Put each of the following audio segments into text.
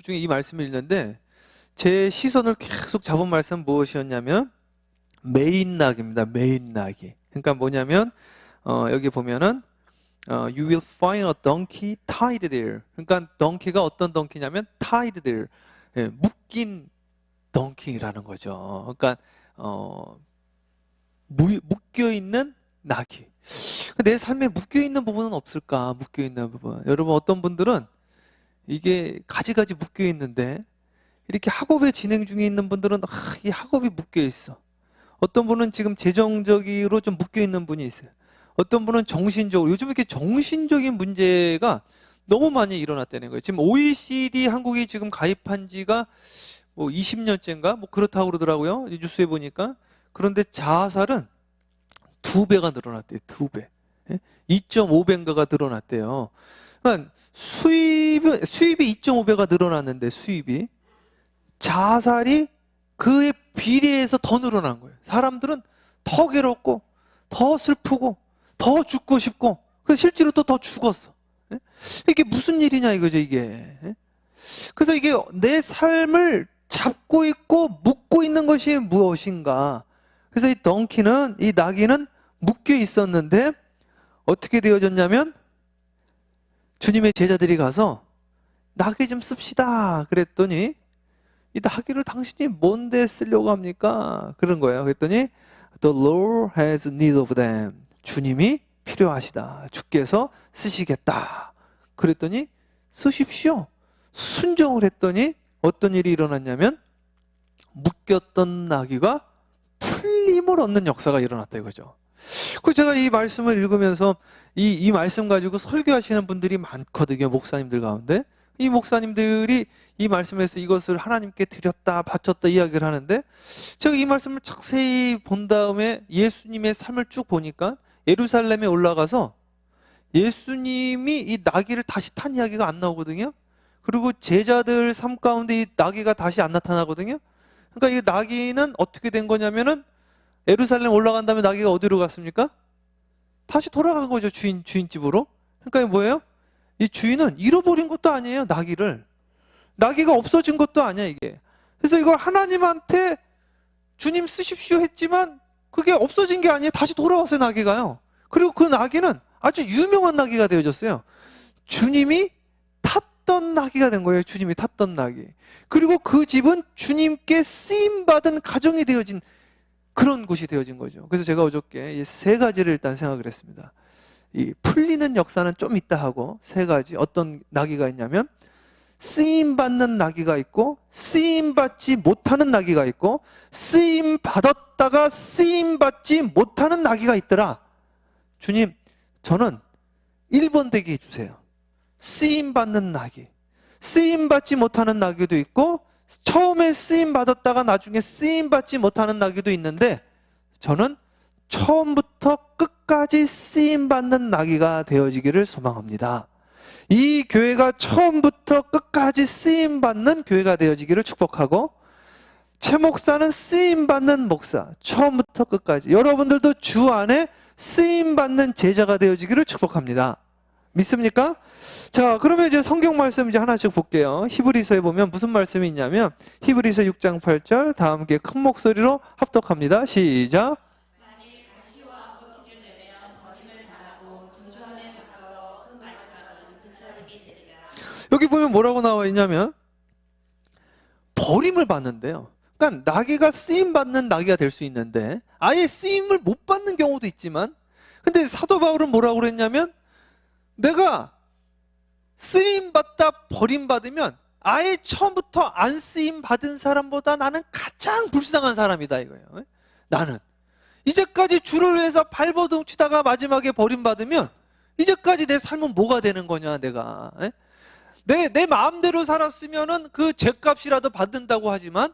주중에 이 말씀을 읽는데 제 시선을 계속 잡은 말씀은 무엇이었냐면 메인 낙입니다. 메인 낙이. 그러니까 뭐냐면 여기 보면은 you will find a donkey tied there. 그러니까 donkey가 어떤 donkey냐면 tied there. 예, 묶인 donkey라는 거죠. 그러니까 묶여 있는 낙이. 내 삶에 묶여 있는 부분은 없을까? 묶여 있는 부분. 여러분 어떤 분들은 이게 가지가지 묶여 있는데 이렇게 학업에 진행 중에 있는 분들은 이 학업이 묶여 있어. 어떤 분은 지금 재정적으로 좀 묶여 있는 분이 있어요. 어떤 분은 정신적으로, 요즘 이렇게 정신적인 문제가 너무 많이 일어났다는 거예요. 지금 OECD 한국이 지금 가입한 지가 뭐 20년째인가? 뭐 그렇다고 그러더라고요. 뉴스에 보니까. 그런데 자살은 2배가 늘어났대요. 2배. 2.5배인가가 늘어났대요. 그러니까 수입이 2.5배가 늘어났는데 수입이 자살이 그에 비례해서 더 늘어난 거예요. 사람들은 더 괴롭고 더 슬프고 더 죽고 싶고 실제로 또 더 죽었어. 이게 무슨 일이냐 이거죠 이게. 그래서 이게 내 삶을 잡고 있고 묶고 있는 것이 무엇인가. 그래서 이 덩키는, 이 나귀는 묶여 있었는데 어떻게 되어졌냐면 주님의 제자들이 가서 나귀 좀 씁시다 그랬더니 이 나귀를 당신이 뭔데 쓰려고 합니까? 그런 거예요. 그랬더니 The Lord has need of them. 주님이 필요하시다. 주께서 쓰시겠다. 그랬더니 쓰십시오. 순종을 했더니 어떤 일이 일어났냐면 묶였던 나귀가 풀림을 얻는 역사가 일어났다 이거죠. 그 제가 이 말씀을 읽으면서 이 말씀 가지고 설교하시는 분들이 많거든요. 목사님들 가운데. 이 목사님들이 이 말씀에서 이것을 하나님께 드렸다 바쳤다 이야기를 하는데 제가 이 말씀을 자세히 본 다음에 예수님의 삶을 쭉 보니까 예루살렘에 올라가서 예수님이 이 나귀를 다시 탄 이야기가 안 나오거든요. 그리고 제자들 삶 가운데 이 나귀가 다시 안 나타나거든요. 그러니까 이 나귀는 어떻게 된 거냐면은 예루살렘 올라간 다음에 나귀가 어디로 갔습니까? 다시 돌아간 거죠. 주인집으로. 그러니까 이게 뭐예요? 이 주인은 잃어버린 것도 아니에요. 나귀를. 나귀가 없어진 것도 아니야 이게. 그래서 이걸 하나님한테 주님 쓰십시오 했지만 그게 없어진 게 아니에요. 다시 돌아왔어요 나귀가요. 그리고 그 나귀는 아주 유명한 나귀가 되어졌어요. 주님이 탔던 나귀가 된 거예요. 주님이 탔던 나귀. 그리고 그 집은 주님께 쓰임받은 가정이 되어진 그런 곳이 되어진 거죠. 그래서 제가 어저께 이 세 가지를 일단 생각을 했습니다. 이 풀리는 역사는 좀 있다 하고 세 가지. 어떤 나귀가 있냐면 쓰임받는 나귀가 있고 쓰임받지 못하는 나귀가 있고 쓰임받았다가 쓰임받지 못하는 나귀가 있더라. 주님 저는 1번 되게 해주세요. 쓰임받는 나귀. 쓰임받지 못하는 나귀도 있고 처음에 쓰임받았다가 나중에 쓰임받지 못하는 나귀도 있는데 저는 처음부터 끝까지 쓰임받는 나귀가 되어지기를 소망합니다. 이 교회가 처음부터 끝까지 쓰임받는 교회가 되어지기를 축복하고 최 목사는 쓰임받는 목사, 처음부터 끝까지 여러분들도 주 안에 쓰임받는 제자가 되어지기를 축복합니다. 믿습니까? 자, 그러면 이제 성경 말씀 이제 하나씩 볼게요. 히브리서에 보면 무슨 말씀이 있냐면 히브리서 6장 8절 다 함께 큰 목소리로 합독합니다. 시작. 만일 가시와 엉겅퀴를 내면 버림을 당하고 정죄함에 가까워 그 마지막은 불사름이 되리라. 여기 보면 뭐라고 나와 있냐면 버림을 받는데요. 그러니까 나귀가 쓰임 받는 나귀가 될 수 있는데 아예 쓰임을 못 받는 경우도 있지만 근데 사도 바울은 뭐라고 그랬냐면 내가 쓰임받다 버림받으면 아예 처음부터 안 쓰임받은 사람보다 나는 가장 불쌍한 사람이다 이거예요. 나는 이제까지 주를 위해서 발버둥치다가 마지막에 버림받으면 이제까지 내 삶은 뭐가 되는 거냐 내가. 내 마음대로 살았으면은 그 죗값이라도 받는다고 하지만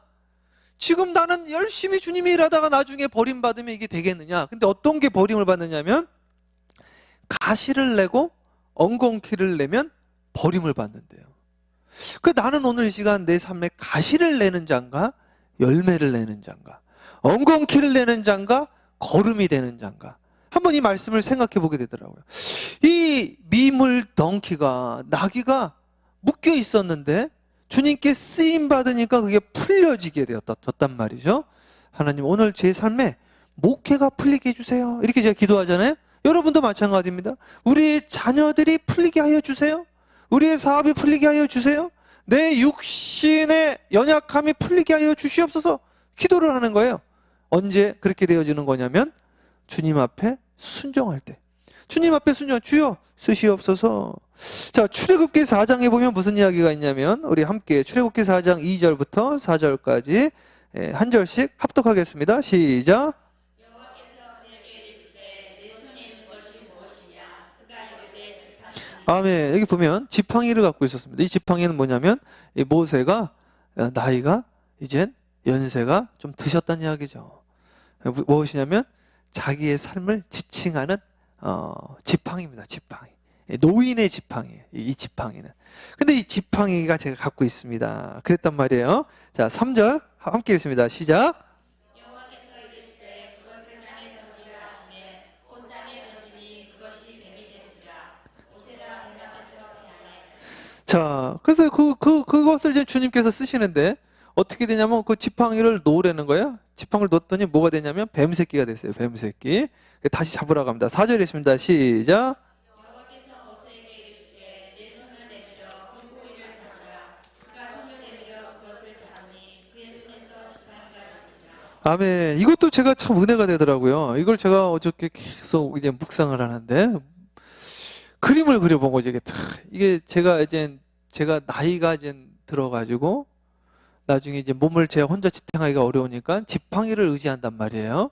지금 나는 열심히 주님이 일하다가 나중에 버림받으면 이게 되겠느냐. 근데 어떤 게 버림을 받느냐면 가시를 내고 엉겅퀴를 내면 버림을 받는데요. 그 나는 오늘 이 시간 내 삶에 가시를 내는 자인가 열매를 내는 자인가 엉겅퀴를 내는 자인가 거름이 되는 자인가 한번 이 말씀을 생각해 보게 되더라고요. 이 미물 덩키가 나귀가 묶여 있었는데 주님께 쓰임 받으니까 그게 풀려지게 되었단 말이죠. 하나님 오늘 제 삶에 목회가 풀리게 해주세요. 이렇게 제가 기도하잖아요. 여러분도 마찬가지입니다. 우리의 자녀들이 풀리게 하여 주세요. 우리의 사업이 풀리게 하여 주세요. 내 육신의 연약함이 풀리게 하여 주시옵소서. 기도를 하는 거예요. 언제 그렇게 되어지는 거냐면 주님 앞에 순종할 때. 주님 앞에 순종, 주여 쓰시옵소서. 자, 출애굽기 4장에 보면 무슨 이야기가 있냐면 우리 함께 출애굽기 4장 2절부터 4절까지 한 절씩 합독하겠습니다. 시작. 여호와께서 그에게 이르시되 내 손에 있는 것이 무엇이냐? 그가 이르되 지팡이니. 아멘. 여기 보면 지팡이를 갖고 있었습니다. 이 지팡이는 뭐냐면 이 모세가 나이가 이젠 연세가 좀 드셨다는 이야기죠. 무엇이냐면 자기의 삶을 지칭하는 지팡이입니다. 지팡이. 노인의 지팡이에요. 이 지팡이는. 근데 이 지팡이가 제가 갖고 있습니다. 그랬단 말이에요. 자, 3절 함께 읽습니다. 시작. 여호와께서 이르시되 그것을 땅에 던지라 하시매 곧 땅에 던지니 그것이 뱀이 되는지라. 모세가 뱀 앞에서 피하매. 자, 그래서 그것을 이제 주님께서 쓰시는데 어떻게 되냐면 그 지팡이를 놓으라는 거예요. 지팡이를 놓았더니 뭐가 되냐면 뱀 새끼가 됐어요. 뱀 새끼. 다시 잡으라고 합니다. 4절에 있습니다. 시작. 여호와께서 모세에게 이르시되 내 손을 내밀어 물고기를 잡으라. 그가 손을 내밀어 그것을 잡으니 그의 손에서 지팡이가 되는지라. 아멘. 이것도 제가 참 은혜가 되더라고요. 이걸 제가 어저께 계속 이제 묵상을 하는데 그림을 그려본 거죠. 이게 제가 나이가 이제 들어가지고 나중에 이제 몸을 제가 혼자 지탱하기가 어려우니까 지팡이를 의지한단 말이에요.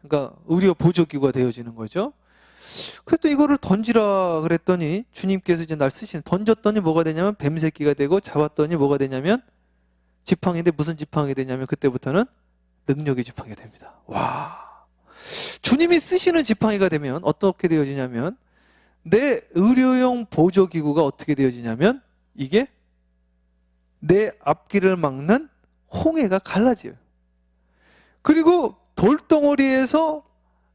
그러니까 의료 보조기구가 되어지는 거죠. 그래도 이거를 던지라 그랬더니 주님께서 이제 날 쓰시는 던졌더니 뭐가 되냐면 뱀 새끼가 되고 잡았더니 뭐가 되냐면 지팡이인데 무슨 지팡이 되냐면 그때부터는 능력의 지팡이가 됩니다. 와. 주님이 쓰시는 지팡이가 되면 어떻게 되어지냐면 내 의료용 보조기구가 어떻게 되어지냐면 이게 내 앞길을 막는 홍해가 갈라져요. 그리고 돌덩어리에서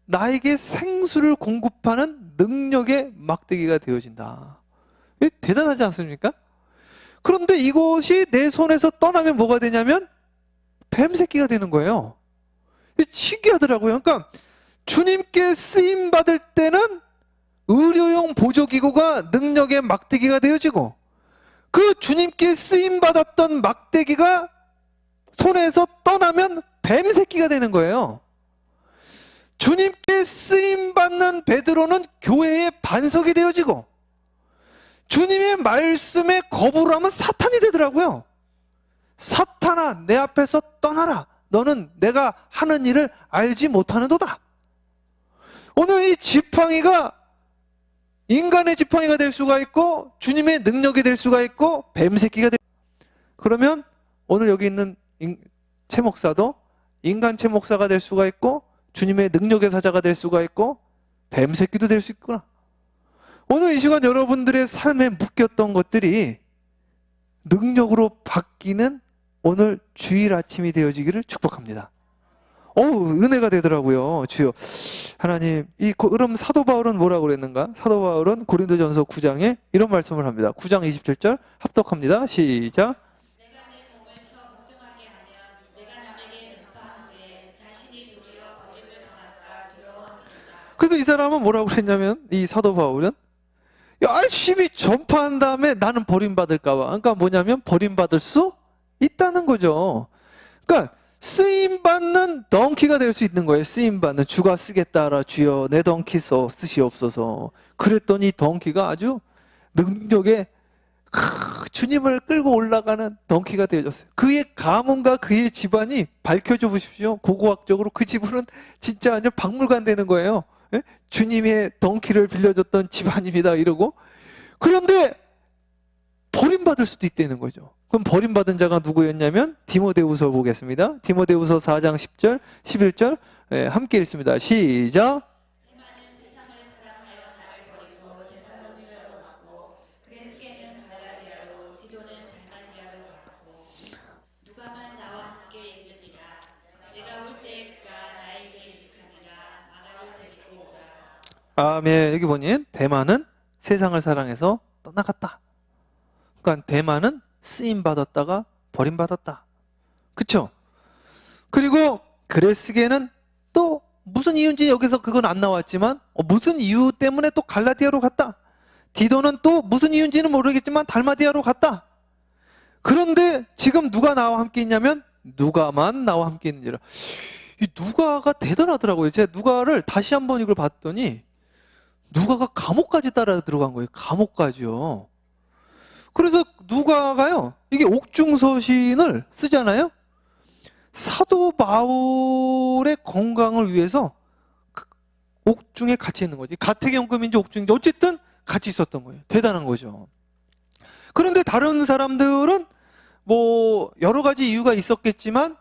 나에게 생수를 공급하는 능력의 막대기가 되어진다. 대단하지 않습니까? 그런데 이것이 내 손에서 떠나면 뭐가 되냐면 뱀새끼가 되는 거예요. 신기하더라고요. 그러니까 주님께 쓰임 받을 때는 의료용 보조기구가 능력의 막대기가 되어지고 그 주님께 쓰임 받았던 막대기가 손에서 떠나면 뱀새끼가 되는 거예요. 주님께 쓰임 받는 베드로는 교회의 반석이 되어지고 주님의 말씀에 거부를 하면 사탄이 되더라고요. 사탄아 내 앞에서 떠나라. 너는 내가 하는 일을 알지 못하는도다. 오늘 이 지팡이가 인간의 지팡이가 될 수가 있고 주님의 능력이 될 수가 있고 뱀새끼가 될. 그러면 오늘 여기 있는 최 목사도 인간 최 목사가 될 수가 있고 주님의 능력의 사자가 될 수가 있고 뱀새끼도 될 수 있구나. 오늘 이 시간 여러분들의 삶에 묶였던 것들이 능력으로 바뀌는 오늘 주일 아침이 되어지기를 축복합니다. 은혜가 되더라고요. 주여 하나님, 그럼 사도 바울은 뭐라고 그랬는가? 사도 바울은 고린도전서 9장에 이런 말씀을 합니다. 9장 27절 합독합니다. 시작. 내가 내 몸을 더 복종하게 하면 내가 남에게 전파하는데 자신이 도리어 버림을 당할까 두려워합니다. 그래서 이 사람은 뭐라고 그랬냐면 이 사도 바울은 열심히 전파한 다음에 나는 버림받을까 봐. 그러니까 뭐냐면 버림받을 수 있다는 거죠. 그러니까 쓰임받는 덩키가 될 수 있는 거예요. 쓰임받는 주가 쓰겠다라 주여 내 덩키 쓰시옵소서. 그랬더니 덩키가 아주 능력의 주님을 끌고 올라가는 덩키가 되어졌어요. 그의 가문과 그의 집안이 밝혀줘 보십시오. 고고학적으로 그 집은 진짜 완전 박물관 되는 거예요. 예? 주님의 덩키를 빌려줬던 집안입니다 이러고. 그런데 버림받을 수도 있다는 거죠. 그럼 버림받은 자가 누구였냐면 디모데후서 보겠습니다. 디모데후서 4장 10절 11절 함께 읽습니다. 시작. 대만은 세상을 사랑하여 나를 버리고 데살로니가로 갔고 그레스게는 갈라디아로 디도는 달마디아로 갔고 누가만 나와 함께 있느니라. 내가 올 때 그가 나에게 유익하니라. 마가를 데리고 오라. 아멘. 여기 보니 대만은 세상을 사랑해서 떠나갔다. 그러니까 대만은 쓰임 받았다가 버림받았다. 그쵸? 그리고 그레스게는 또 무슨 이유인지 여기서 그건 안 나왔지만 무슨 이유 때문에 또 갈라디아로 갔다. 디도는 또 무슨 이유인지는 모르겠지만 달마디아로 갔다. 그런데 지금 누가 나와 함께 있냐면 누가만 나와 함께 있느니라. 이 누가가 대단하더라고요. 제가 누가를 다시 한번 이걸 봤더니 누가가 감옥까지 따라 들어간 거예요. 감옥까지요. 그래서 누가가요, 이게 옥중서신을 쓰잖아요. 사도 바울의 건강을 위해서 옥중에 같이 있는 거지. 가택연금인지 옥중인지 어쨌든 같이 있었던 거예요. 대단한 거죠. 그런데 다른 사람들은 뭐 여러 가지 이유가 있었겠지만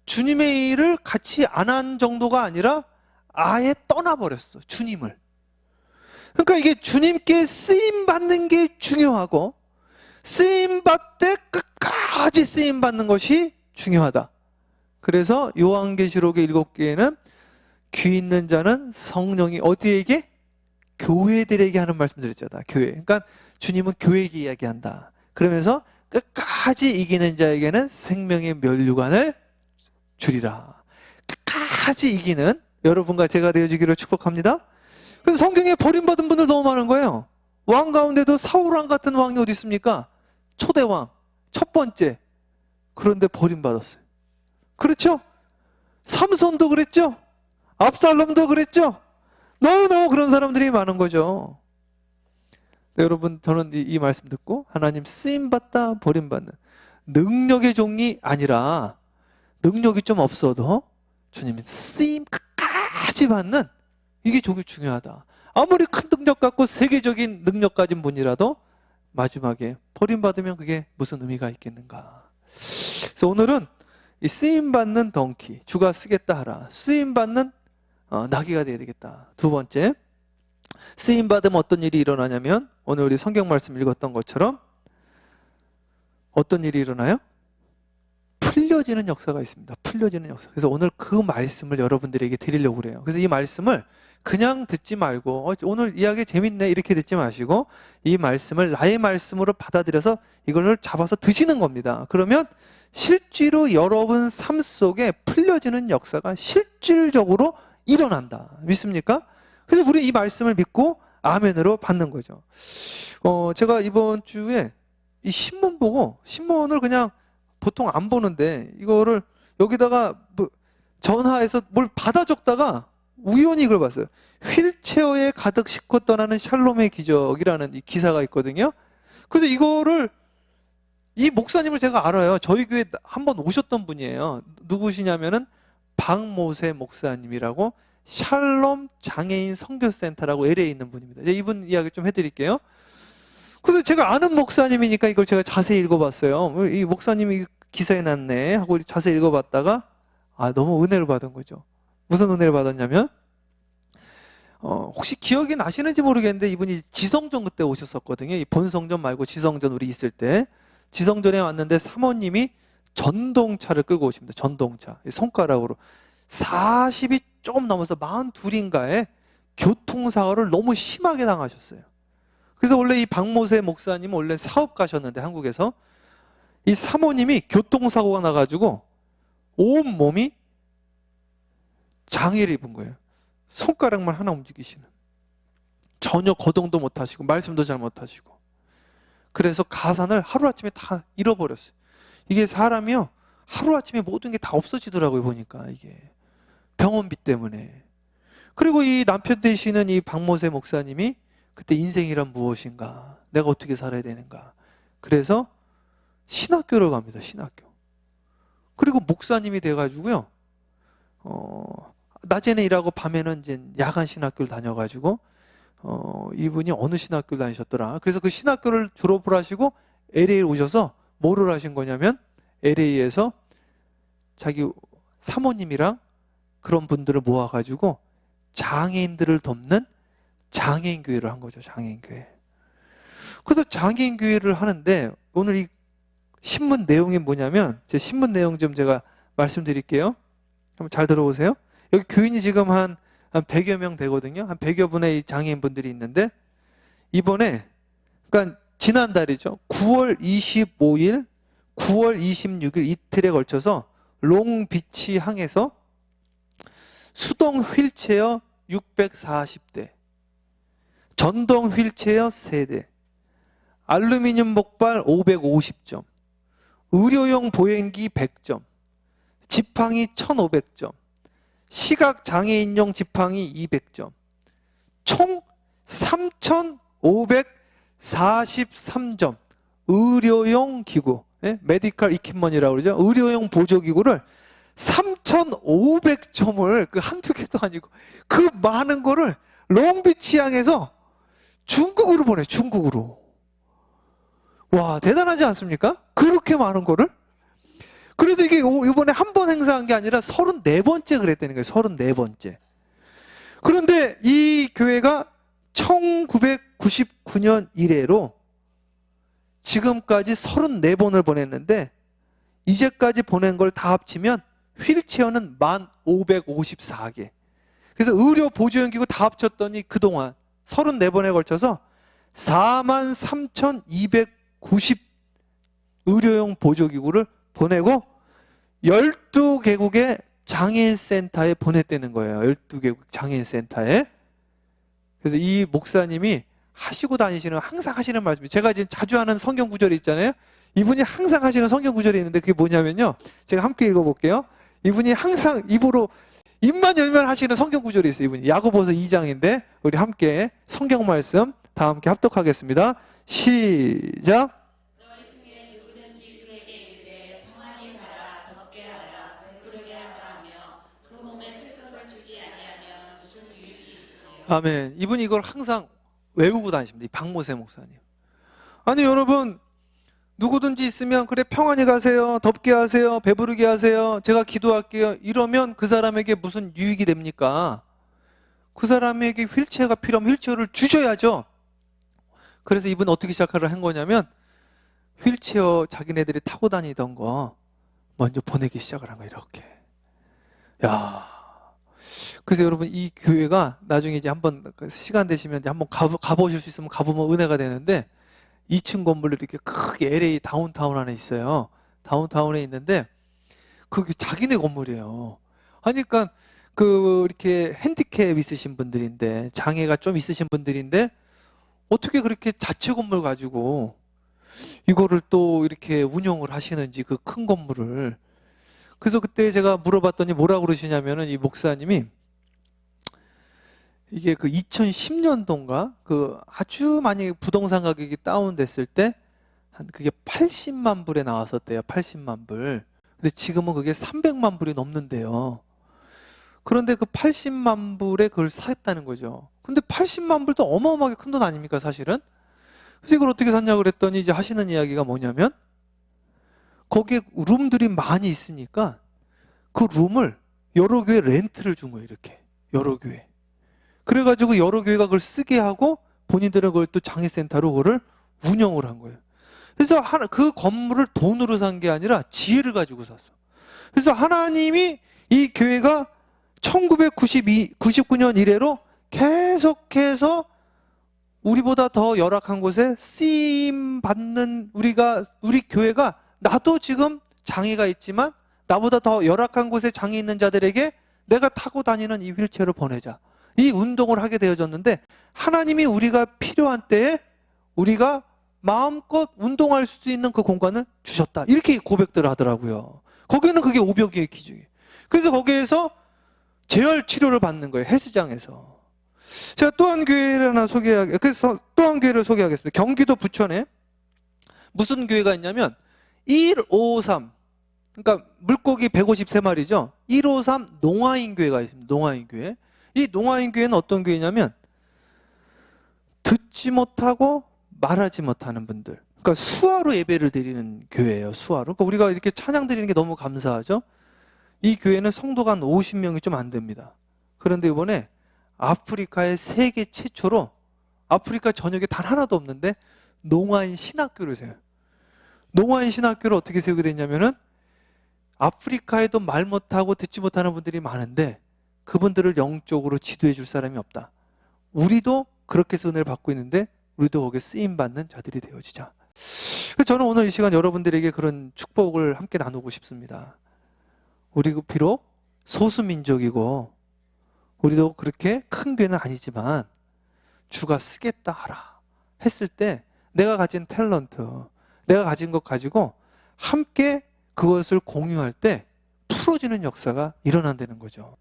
주님의 일을 같이 안 한 정도가 아니라 아예 떠나버렸어. 주님을. 그러니까 이게 주님께 쓰임 받는 게 중요하고 쓰임 받되 끝까지 쓰임 받는 것이 중요하다. 그래서 요한계시록의 7개에는 귀 있는 자는 성령이 어디에게? 교회들에게 하는 말씀 드렸잖아. 교회. 그러니까 주님은 교회에게 이야기한다. 그러면서 끝까지 이기는 자에게는 생명의 면류관을 주리라. 끝까지 이기는 여러분과 제가 되어주기를 축복합니다. 그래서 성경에 버림받은 분들 너무 많은 거예요. 왕 가운데도 사울왕 같은 왕이 어디 있습니까? 초대왕, 첫 번째. 그런데 버림받았어요. 그렇죠? 삼손도 그랬죠? 압살롬도 그랬죠? 너무너무 그런 사람들이 많은 거죠. 네, 여러분, 저는 이 말씀 듣고 하나님 쓰임받다 버림받는 능력의 종이 아니라 능력이 좀 없어도 주님이 쓰임 끝까지 받는 이게 되게 중요하다. 아무리 큰 능력 갖고 세계적인 능력 가진 분이라도 마지막에 버림받으면 그게 무슨 의미가 있겠는가. 그래서 오늘은 이 쓰임받는 덩키, 주가 쓰겠다 하라. 쓰임받는 나귀가 되어야 되겠다. 두 번째, 쓰임받으면 어떤 일이 일어나냐면 오늘 우리 성경 말씀 읽었던 것처럼 어떤 일이 일어나요? 풀려지는 역사가 있습니다. 풀려지는 역사. 그래서 오늘 그 말씀을 여러분들에게 드리려고 그래요. 그래서 이 말씀을 그냥 듣지 말고 오늘 이야기 재밌네 이렇게 듣지 마시고 이 말씀을 나의 말씀으로 받아들여서 이걸 잡아서 드시는 겁니다. 그러면 실제로 여러분 삶 속에 풀려지는 역사가 실질적으로 일어난다. 믿습니까? 그래서 우리 이 말씀을 믿고 아멘으로 받는 거죠. 제가 이번 주에 이 신문 보고 신문을 그냥 보통 안 보는데 이거를 여기다가 뭐 전화해서 뭘 받아 적다가 우연히 이걸 봤어요. 휠체어에 가득 싣고 떠나는 샬롬의 기적이라는 이 기사가 있거든요. 그래서 이거를 이 목사님을 제가 알아요. 저희 교회 한번 오셨던 분이에요. 누구시냐면은 박모세 목사님이라고 샬롬 장애인 선교센터라고 LA에 있는 분입니다. 이제 이분 이야기 좀 해드릴게요. 그래서 제가 아는 목사님이니까 이걸 제가 자세히 읽어봤어요. 이 목사님이 기사에 났네 하고 자세히 읽어봤다가 너무 은혜를 받은 거죠. 무슨 은혜를 받았냐면 혹시 기억이 나시는지 모르겠는데 이분이 지성전 그때 오셨었거든요. 이 본성전 말고 지성전 우리 있을 때 지성전에 왔는데 사모님이 전동차를 끌고 오십니다. 전동차 손가락으로 40이 조금 넘어서 42인가에 교통사고를 너무 심하게 당하셨어요. 그래서 원래 이 박모세 목사님은 원래 사업가셨는데 한국에서 이 사모님이 교통사고가 나가지고 온 몸이 장애를 입은 거예요. 손가락만 하나 움직이시는. 전혀 거동도 못하시고 말씀도 잘 못하시고. 그래서 가산을 하루아침에 다 잃어버렸어요. 이게 사람이요 하루아침에 모든 게 다 없어지더라고요. 보니까 이게 병원비 때문에. 그리고 이 남편 되시는 이 박모세 목사님이 그때 인생이란 무엇인가, 내가 어떻게 살아야 되는가. 그래서 신학교를 갑니다. 신학교. 그리고 목사님이 돼가지고요 낮에는 일하고 밤에는 이제 야간 신학교를 다녀가지고 이분이 어느 신학교를 다니셨더라. 그래서 그 신학교를 졸업을 하시고 LA에 오셔서 뭐를 하신 거냐면 LA에서 자기 사모님이랑 그런 분들을 모아가지고 장애인들을 돕는 장애인 교회를 한 거죠. 장애인 교회. 그래서 장애인 교회를 하는데 오늘 이 신문 내용이 뭐냐면 제 신문 내용 좀 제가 말씀드릴게요. 한번 잘 들어보세요. 여기 교인이 지금 한 100여 명 되거든요. 한 100여 분의 장애인 분들이 있는데 이번에 그러니까 지난달이죠. 9월 25일, 9월 26일 이틀에 걸쳐서 롱비치 항에서 수동 휠체어 640대, 전동 휠체어 3대, 알루미늄 목발 550점, 의료용 보행기 100점, 지팡이 1500점, 시각장애인용 지팡이 200점, 총 3543점 의료용 기구, 메디컬 이퀴먼이라고 그러죠. 의료용 보조기구를 3,500점을 그 한두 개도 아니고 그 많은 거를 롱비치 항에서 중국으로 보내, 중국으로. 와, 대단하지 않습니까? 그렇게 많은 거를? 그래서 이게 이번에 한 번 행사한 게 아니라 34번째 그랬다는 거예요. 34번째. 그런데 이 교회가 1999년 이래로 지금까지 34번을 보냈는데 이제까지 보낸 걸 다 합치면 휠체어는 1,554개. 그래서 의료 보조연기구 다 합쳤더니 그동안 34번에 걸쳐서 43,290 의료용 보조기구를 보내고 12개국의 장애인센터에 보냈다는 거예요. 12개국 장애인센터에. 그래서 이 목사님이 하시고 다니시는, 항상 하시는 말씀이, 제가 지금 자주 하는 성경 구절이 있잖아요. 이분이 항상 하시는 성경 구절이 있는데 그게 뭐냐면요. 제가 함께 읽어볼게요. 이분이 항상 입만 열면 하시는 성경 구절이 있어요. 이분이 야고보서 2장인데 우리 함께 성경 말씀 다 함께 합독하겠습니다. 시작. 너희 중에 누구든지 그에게 이르되 평안히 가라 덥게 하라 배부르게 하라 하며 그 몸에 쓸 것을 주지 아니하면 무슨 유익이 있으리요. 아멘. 이분이 이걸 항상 외우고 다니십니다. 이 박모세 목사님. 아니 여러분, 누구든지 있으면 그래 평안히 가세요, 덥게 하세요, 배부르게 하세요, 제가 기도할게요, 이러면 그 사람에게 무슨 유익이 됩니까? 그 사람에게 휠체어가 필요하면 휠체어를 주셔야죠. 그래서 이분은 어떻게 시작을 한 거냐면 휠체어 자기네들이 타고 다니던 거 먼저 보내기 시작을 한 거예요. 이렇게. 야. 그래서 여러분 이 교회가 나중에 이제 한번 시간 되시면 이제 한번 가보실 수 있으면 가보면 은혜가 되는데 2층 건물로 이렇게 크게 LA 다운타운 안에 있어요. 다운타운에 있는데 그게 자기네 건물이에요. 하니까 그 이렇게 핸디캡 있으신 분들인데, 장애가 좀 있으신 분들인데 어떻게 그렇게 자체 건물 가지고 이거를 또 이렇게 운영을 하시는지, 그 큰 건물을. 그래서 그때 제가 물어봤더니 뭐라고 그러시냐면은 이 목사님이 이게 그 2010년도인가 그 아주 많이 부동산 가격이 다운됐을 때 한 그게 80만 불에 나왔었대요. 80만 불. 근데 지금은 그게 300만 불이 넘는데요. 그런데 그 80만 불에 그걸 샀다는 거죠. 근데 80만 불도 어마어마하게 큰 돈 아닙니까, 사실은? 그래서 이걸 어떻게 샀냐고 그랬더니 이제 하시는 이야기가 뭐냐면 거기에 룸들이 많이 있으니까 그 룸을 여러 교회 렌트를 준 거예요. 이렇게 여러 교회. 그래가지고 여러 교회가 그걸 쓰게 하고 본인들은 그걸 또 장애센터로 그걸 운영을 한 거예요. 그래서 그 건물을 돈으로 산 게 아니라 지혜를 가지고 샀어. 그래서 하나님이 이 교회가 1999년 이래로 계속해서 우리보다 더 열악한 곳에 쓰임 받는 우리 교회가, 나도 지금 장애가 있지만 나보다 더 열악한 곳에 장애 있는 자들에게 내가 타고 다니는 이 휠체어를 보내자, 이 운동을 하게 되어졌는데, 하나님이 우리가 필요한 때에 우리가 마음껏 운동할 수 있는 그 공간을 주셨다, 이렇게 고백들을 하더라고요. 거기는 그게 오병이의 기준이에요. 그래서 거기에서 재활 치료를 받는 거예요. 헬스장에서. 제가 또 한 교회를 그래서 또 한 교회를 소개하겠습니다. 경기도 부천에 무슨 교회가 있냐면 153, 그러니까 물고기 153마리죠. 153 농아인 교회가 있습니다. 농아인 교회. 이 농아인 교회는 어떤 교회냐면 듣지 못하고 말하지 못하는 분들, 그러니까 수화로 예배를 드리는 교회예요. 수화로. 그러니까 우리가 이렇게 찬양 드리는 게 너무 감사하죠. 이 교회는 성도가 한 50명이 좀 안 됩니다. 그런데 이번에 아프리카의 세계 최초로, 아프리카 전역에 단 하나도 없는데 농아인 신학교를 세워요. 농아인 신학교를 어떻게 세우게 됐냐면은 아프리카에도 말 못하고 듣지 못하는 분들이 많은데 그분들을 영적으로 지도해 줄 사람이 없다. 우리도 그렇게 해서 은혜를 받고 있는데 우리도 거기에 쓰임받는 자들이 되어지자. 저는 오늘 이 시간 여러분들에게 그런 축복을 함께 나누고 싶습니다. 우리 비록 소수민족이고 우리도 그렇게 큰 교회는 아니지만 주가 쓰겠다 하라 했을 때 내가 가진 탤런트, 내가 가진 것 가지고 함께 그것을 공유할 때 풀어지는 역사가 일어난다는 거죠.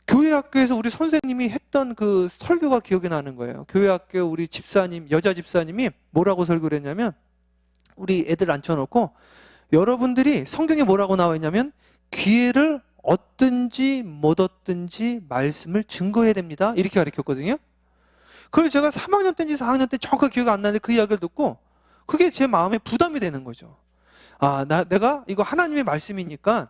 교회 학교에서 우리 선생님이 했던 그 설교가 기억이 나는 거예요. 교회 학교 우리 집사님, 여자 집사님이 뭐라고 설교를 했냐면, 우리 애들 앉혀놓고 여러분들이 성경에 뭐라고 나와 있냐면 기회를 얻든지 못 얻든지 말씀을 증거해야 됩니다. 이렇게 가르쳤거든요. 그걸 제가 3학년 때인지 4학년 때 정확하게 기억이 안 나는데 그 이야기를 듣고 그게 제 마음에 부담이 되는 거죠. 아, 내가 이거 하나님의 말씀이니까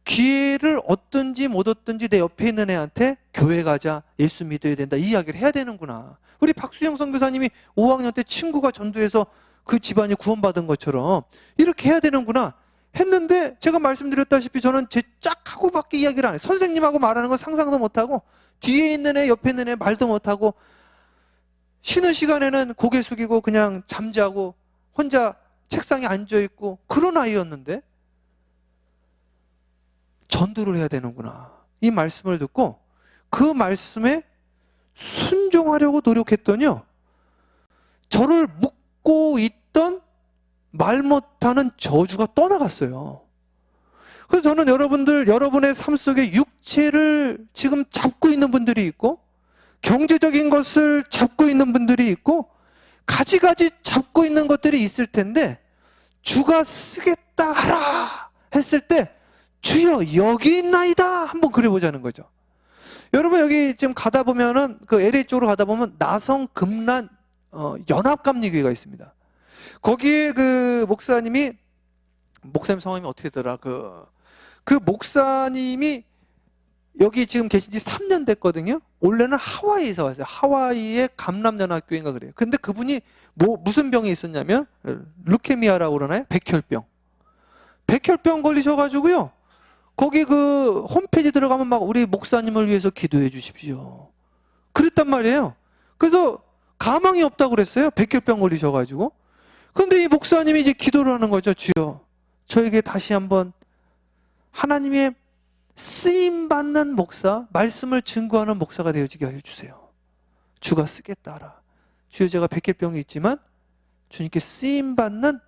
기회를 얻든지 못 얻든지 내 옆에 있는 애한테 교회 가자, 예수 믿어야 된다, 이 이야기를 해야 되는구나. 우리 박수영 선교사님이 5학년 때 친구가 전도해서 그 집안이 구원받은 것처럼 이렇게 해야 되는구나 했는데, 제가 말씀드렸다시피 저는 제 짝하고밖에 이야기를 안 해요. 선생님하고 말하는 건 상상도 못하고 뒤에 있는 애, 옆에 있는 애 말도 못하고 쉬는 시간에는 고개 숙이고 그냥 잠자고 혼자 책상에 앉아있고 그런 아이였는데 전도를 해야 되는구나, 이 말씀을 듣고 그 말씀에 순종하려고 노력했더니요, 저를 묶고 있던 말 못하는 저주가 떠나갔어요. 그래서 저는 여러분의 삶 속에 육체를 지금 잡고 있는 분들이 있고 경제적인 것을 잡고 있는 분들이 있고 가지가지 잡고 있는 것들이 있을 텐데, 주가 쓰겠다 하라 했을 때 주여 여기 있나이다 한번 그려보자는 거죠. 여러분 여기 지금 가다 보면은 그 LA 쪽으로 가다 보면 나성 금란 연합감리교회가 있습니다. 거기에 그 목사님 성함이 어떻게 되더라? 그 목사님이 여기 지금 계신 지 3년 됐거든요. 원래는 하와이에서 왔어요. 하와이의 감람연합교회인가 그래요. 근데 그분이 무슨 병이 있었냐면 루케미아라고 그러나요? 백혈병 걸리셔가지고요. 거기 그 홈페이지 들어가면 막 우리 목사님을 위해서 기도해 주십시오 그랬단 말이에요. 그래서 가망이 없다고 그랬어요. 백혈병 걸리셔가지고. 근데 이 목사님이 이제 기도를 하는 거죠. 주여 저에게 다시 한번 하나님의 쓰임받는 목사, 말씀을 증거하는 목사가 되어지게 하여 주세요. 주가 쓰겠다 하라. 주여 제가 백혈병이 있지만 주님께 쓰임받는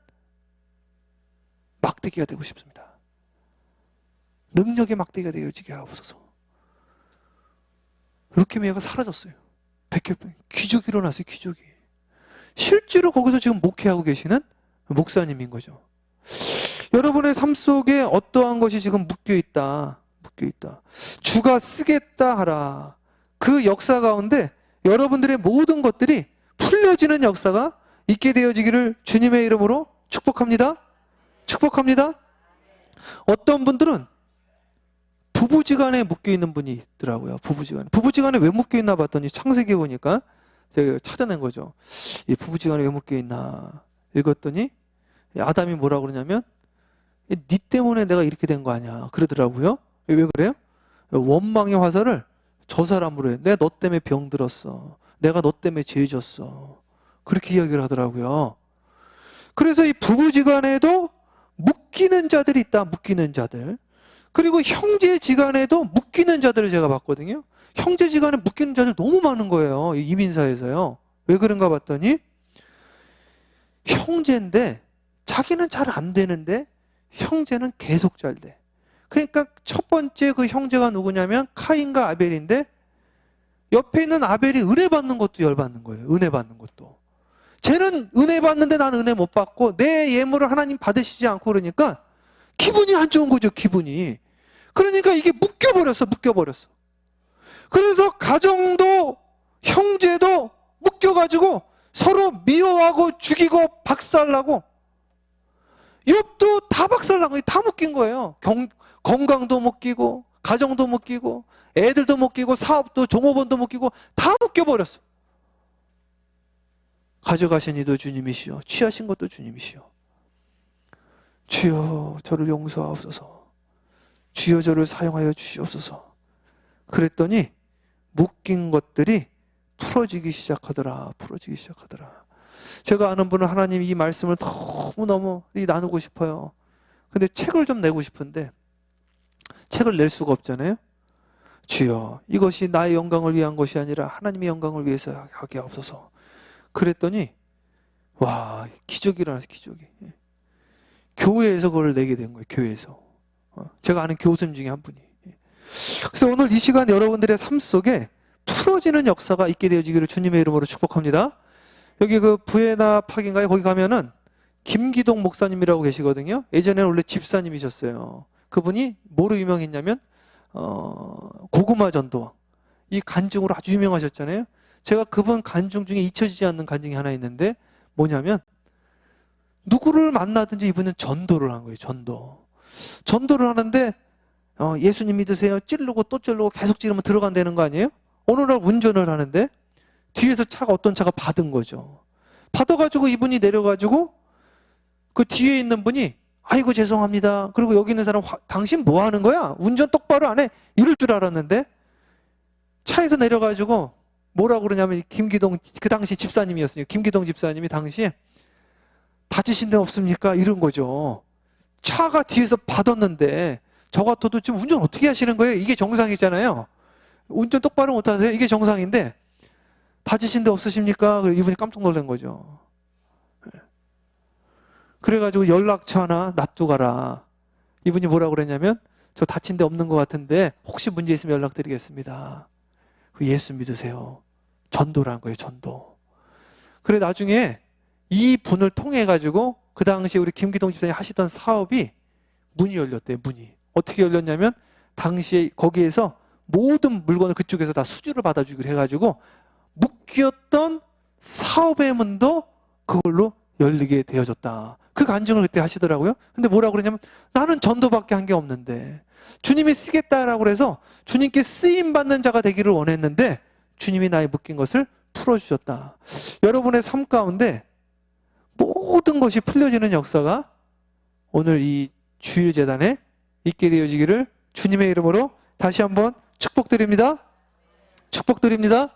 막대기가 되고 싶습니다. 능력의 막대기가 되어지게 하옵소서. 루케미아가 사라졌어요. 백혈병. 기적이 일어났어요. 기적이. 실제로 거기서 지금 목회하고 계시는 목사님인 거죠. 여러분의 삶 속에 어떠한 것이 지금 묶여있다. 주가 쓰겠다 하라. 그 역사 가운데 여러분들의 모든 것들이 풀려지는 역사가 있게 되어지기를 주님의 이름으로 축복합니다. 어떤 분들은 부부지간에 묶여있는 분이 있더라고요. 부부지간에 왜 묶여있나 봤더니 창세기 보니까 제가 찾아낸 거죠. 이 부부지간에 왜 묶여있나 읽었더니 아담이 뭐라고 그러냐면 네 때문에 내가 이렇게 된 거 아니야 그러더라고요. 왜 그래요? 원망의 화살을 저 사람으로 해. 내가 너 때문에 병들었어. 내가 너 때문에 죄 졌어. 그렇게 이야기를 하더라고요. 그래서 이 부부지간에도 묶이는 자들이 있다. 묶이는 자들. 그리고 형제지간에도 묶이는 자들을 제가 봤거든요. 형제지간에 묶이는 자들 너무 많은 거예요. 이민사에서요. 왜 그런가 봤더니 형제인데 자기는 잘 안 되는데 형제는 계속 잘 돼. 그러니까 첫 번째 그 형제가 누구냐면 카인과 아벨인데 옆에 있는 아벨이 은혜 받는 것도 열받는 거예요. 은혜 받는 것도. 쟤는 은혜 받는데 나는 은혜 못 받고 내 예물을 하나님 받으시지 않고 그러니까 기분이 안 좋은 거죠. 기분이. 그러니까 이게 묶여버렸어. 그래서 가정도 형제도 묶여가지고 서로 미워하고 죽이고 박살나고 욥도 다 박살나고 다 묶인 거예요. 건강도 묶이고 가정도 묶이고 애들도 묶이고 사업도 종업원도 묶이고 다 묶여버렸어. 가져가신 이도 주님이시오. 취하신 것도 주님이시오. 주여 저를 용서하옵소서. 주여 저를 사용하여 주시옵소서. 그랬더니 묶인 것들이 풀어지기 시작하더라. 풀어지기 시작하더라. 제가 아는 분은 하나님 이 말씀을 너무너무 나누고 싶어요. 근데 책을 좀 내고 싶은데 책을 낼 수가 없잖아요. 주여, 이것이 나의 영광을 위한 것이 아니라 하나님의 영광을 위해서 하게 없어서. 그랬더니 와, 기적이 일어나서 기적이. 교회에서 그걸 내게 된 거예요. 교회에서. 제가 아는 교수님 중에 한 분이. 그래서 오늘 이 시간 여러분들의 삶 속에 풀어지는 역사가 있게 되어지기를 주님의 이름으로 축복합니다. 여기 그 부에나 팍인가요? 거기 가면은 김기동 목사님이라고 계시거든요. 예전에는 원래 집사님이셨어요. 그분이 뭐로 유명했냐면 고구마 전도왕. 이 간증으로 아주 유명하셨잖아요. 제가 그분 간증 중에 잊혀지지 않는 간증이 하나 있는데 뭐냐면 누구를 만나든지 이분은 전도를 한 거예요. 전도를 하는데 예수님 믿으세요. 찌르고 또 찌르고 계속 찌르면 들어간다는 거 아니에요? 어느 날 운전을 하는데 뒤에서 어떤 차가 받은 거죠. 받아가지고 이분이 내려가지고 그 뒤에 있는 분이 아이고 죄송합니다. 그리고 여기 있는 사람 당신 뭐 하는 거야? 운전 똑바로 안 해? 이럴 줄 알았는데 차에서 내려가지고 뭐라고 그러냐면 김기동, 그 당시 집사님이었으니까 김기동 집사님이 당시에 다치신 데 없습니까? 이런 거죠. 차가 뒤에서 받았는데 저 같아도 지금 운전 어떻게 하시는 거예요? 이게 정상이잖아요. 운전 똑바로 못하세요? 이게 정상인데 다치신 데 없으십니까? 이분이 깜짝 놀란 거죠. 그래가지고 연락처 하나 놔두가라. 이분이 뭐라고 그랬냐면 저 다친 데 없는 것 같은데 혹시 문제 있으면 연락드리겠습니다. 예수 믿으세요. 전도를 한 거예요. 전도. 그래 나중에 이 분을 통해 가지고 그 당시에 우리 김기동 집사님이 하시던 사업이 문이 열렸대요. 문이. 어떻게 열렸냐면 당시에 거기에서 모든 물건을 그쪽에서 다 수주를 받아주기로 해가지고 묶였던 사업의 문도 그걸로 열리게 되어졌다. 그 간증을 그때 하시더라고요. 근데 뭐라고 그러냐면 나는 전도밖에 한 게 없는데 주님이 쓰겠다라고 해서 주님께 쓰임받는 자가 되기를 원했는데 주님이 나의 묶인 것을 풀어주셨다. 여러분의 삶 가운데 모든 것이 풀려지는 역사가 오늘 이 주일재단에 있게 되어지기를 주님의 이름으로 다시 한번 축복드립니다. 축복드립니다.